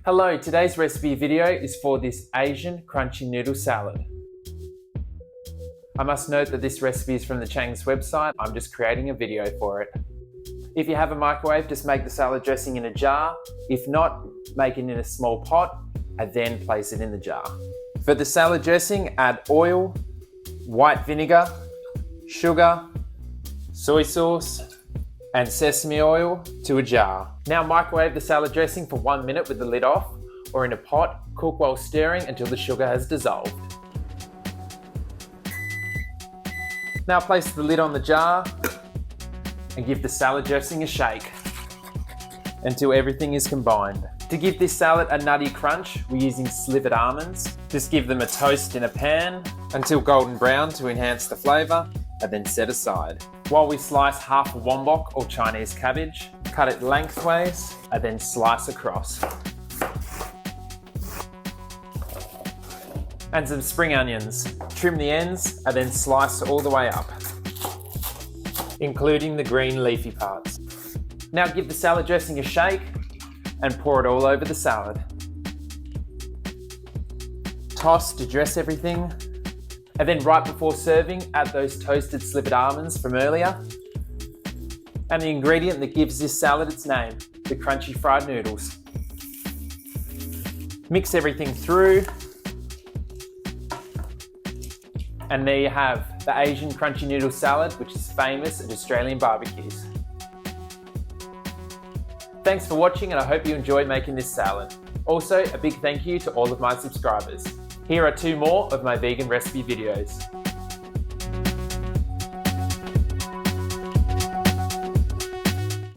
Hello, today's recipe video is for this Asian crunchy noodle salad. I must note that this recipe is from the Chang's website. I'm just creating a video for it. If you have a microwave, just make the salad dressing in a jar. If not, make it in a small pot and then place it in the jar. For the salad dressing, add oil, white vinegar, sugar, soy sauce, and sesame oil to a jar. Now microwave the salad dressing for 1 minute with the lid off, or in a pot. Cook while stirring until the sugar has dissolved. Now place the lid on the jar and give the salad dressing a shake until everything is combined. To give this salad a nutty crunch, we're using slivered almonds. Just give them a toast in a pan until golden brown to enhance the flavour, and then set aside. While we slice half a wombok or Chinese cabbage, cut it lengthways and then slice across. And some spring onions. Trim the ends and then slice all the way up, including the green leafy parts. Now give the salad dressing a shake and pour it all over the salad. Toss to dress everything, and then right before serving, add those toasted slivered almonds from earlier and the ingredient that gives this salad its name, the crunchy fried noodles. Mix everything through, and there you have the Asian crunchy noodle salad, which is famous at Australian barbecues. Thanks for watching, and I hope you enjoyed making this salad. Also, a big thank you to all of my subscribers. Here are 2 more of my vegan recipe videos.